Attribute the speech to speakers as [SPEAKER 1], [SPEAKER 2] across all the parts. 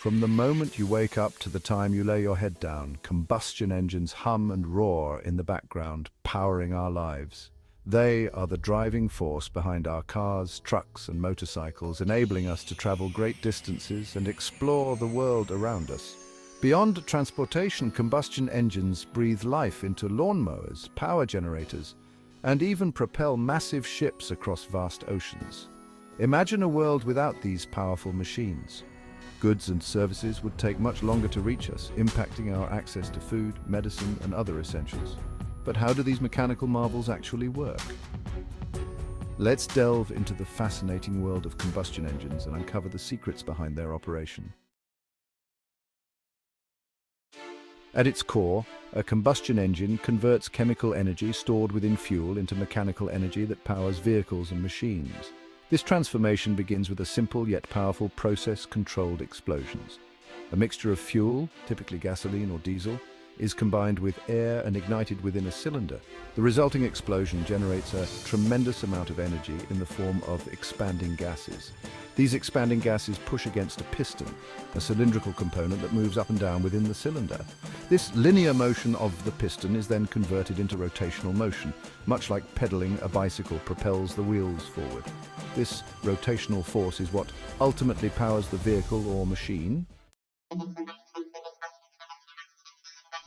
[SPEAKER 1] From the moment you wake up to the time you lay your head down, combustion engines hum and roar in the background, powering our lives. They are the driving force behind our cars, trucks, and motorcycles, enabling us to travel great distances and explore the world around us. Beyond transportation, combustion engines breathe life into lawnmowers, power generators, and even propel massive ships across vast oceans. Imagine a world without these powerful machines. Goods and services would take much longer to reach us, impacting our access to food, medicine, and other essentials. But how do these mechanical marvels actually work? Let's delve into the fascinating world of combustion engines and uncover the secrets behind their operation. At its core, a combustion engine converts chemical energy stored within fuel into mechanical energy that powers vehicles and machines. This transformation begins with a simple yet powerful process-controlled explosions. A mixture of fuel, typically gasoline or diesel, is combined with air and ignited within a cylinder. The resulting explosion generates a tremendous amount of energy in the form of expanding gases. These expanding gases push against a piston, a cylindrical component that moves up and down within the cylinder. This linear motion of the piston is then converted into rotational motion, much like pedaling a bicycle propels the wheels forward. This rotational force is what ultimately powers the vehicle or machine.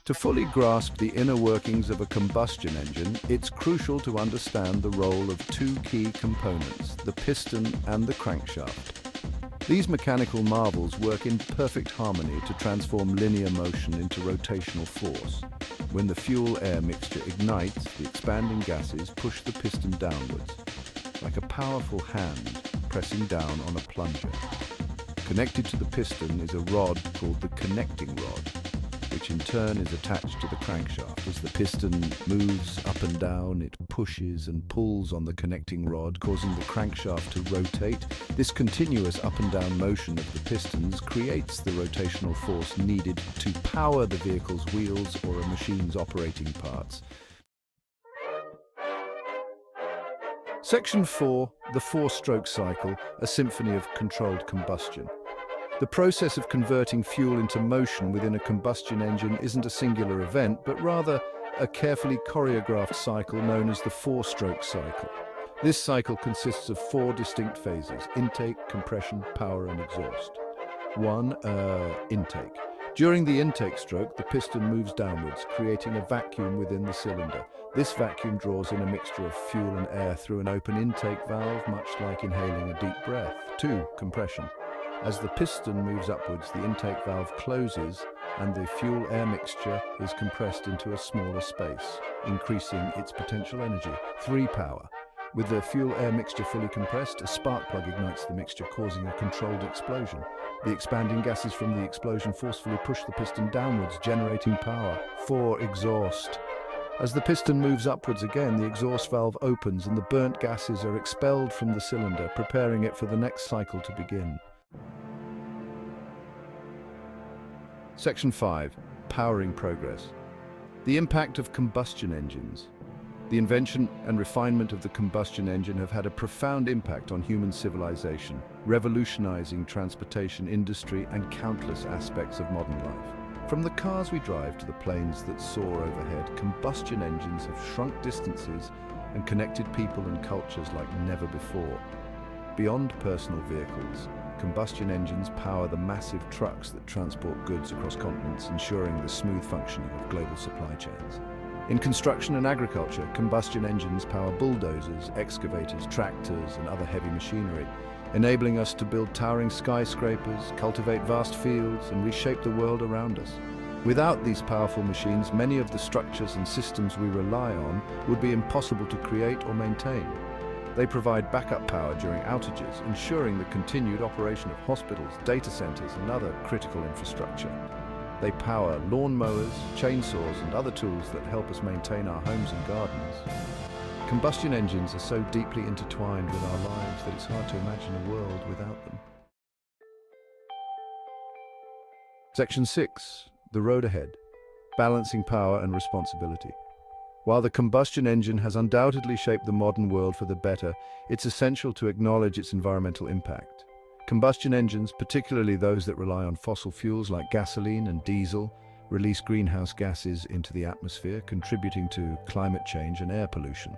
[SPEAKER 1] To fully grasp the inner workings of a combustion engine, it's crucial to understand the role of two key components, the piston and the crankshaft. These mechanical marvels work in perfect harmony to transform linear motion into rotational force. When the fuel-air mixture ignites, the expanding gases push the piston downwards, like a powerful hand pressing down on a plunger. Connected to the piston is a rod called the connecting rod, which in turn is attached to the crankshaft. As the piston moves up and down, it pushes and pulls on the connecting rod, causing the crankshaft to rotate. This continuous up and down motion of the pistons creates the rotational force needed to power the vehicle's wheels or a machine's operating parts. Section 4, the four-stroke cycle, a symphony of controlled combustion. The process of converting fuel into motion within a combustion engine isn't a singular event, but rather a carefully choreographed cycle known as the four-stroke cycle. This cycle consists of four distinct phases: intake, compression, power, and exhaust. 1. Intake. During the intake stroke, the piston moves downwards, creating a vacuum within the cylinder. This vacuum draws in a mixture of fuel and air through an open intake valve, much like inhaling a deep breath. 2. Compression. As the piston moves upwards, the intake valve closes and the fuel-air mixture is compressed into a smaller space, increasing its potential energy. 3. Power. With the fuel-air mixture fully compressed, a spark plug ignites the mixture, causing a controlled explosion. The expanding gases from the explosion forcefully push the piston downwards, generating power. 4. Exhaust. As the piston moves upwards again, the exhaust valve opens and the burnt gases are expelled from the cylinder, preparing it for the next cycle to begin. Section 5. Powering progress. The impact of combustion engines. The invention and refinement of the combustion engine have had a profound impact on human civilization, revolutionizing transportation industry and countless aspects of modern life. From the cars we drive to the planes that soar overhead, combustion engines have shrunk distances and connected people and cultures like never before. Beyond personal vehicles, combustion engines power the massive trucks that transport goods across continents, ensuring the smooth functioning of global supply chains. In construction and agriculture, combustion engines power bulldozers, excavators, tractors, and other heavy machinery, enabling us to build towering skyscrapers, cultivate vast fields, and reshape the world around us. Without these powerful machines, many of the structures and systems we rely on would be impossible to create or maintain. They provide backup power during outages, ensuring the continued operation of hospitals, data centers, and other critical infrastructure. They power lawnmowers, chainsaws, and other tools that help us maintain our homes and gardens. Combustion engines are so deeply intertwined with our lives that it's hard to imagine a world without them. Section 6. The road ahead. Balancing power and responsibility. While the combustion engine has undoubtedly shaped the modern world for the better, it's essential to acknowledge its environmental impact. Combustion engines, particularly those that rely on fossil fuels like gasoline and diesel, release greenhouse gases into the atmosphere, contributing to climate change and air pollution.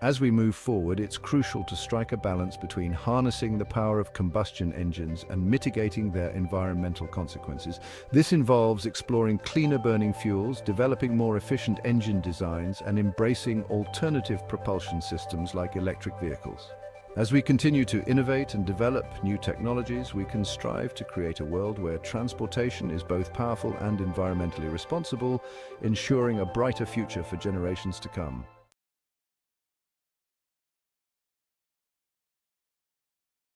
[SPEAKER 1] As we move forward, it's crucial to strike a balance between harnessing the power of combustion engines and mitigating their environmental consequences. This involves exploring cleaner burning fuels, developing more efficient engine designs, and embracing alternative propulsion systems like electric vehicles. As we continue to innovate and develop new technologies, we can strive to create a world where transportation is both powerful and environmentally responsible, ensuring a brighter future for generations to come.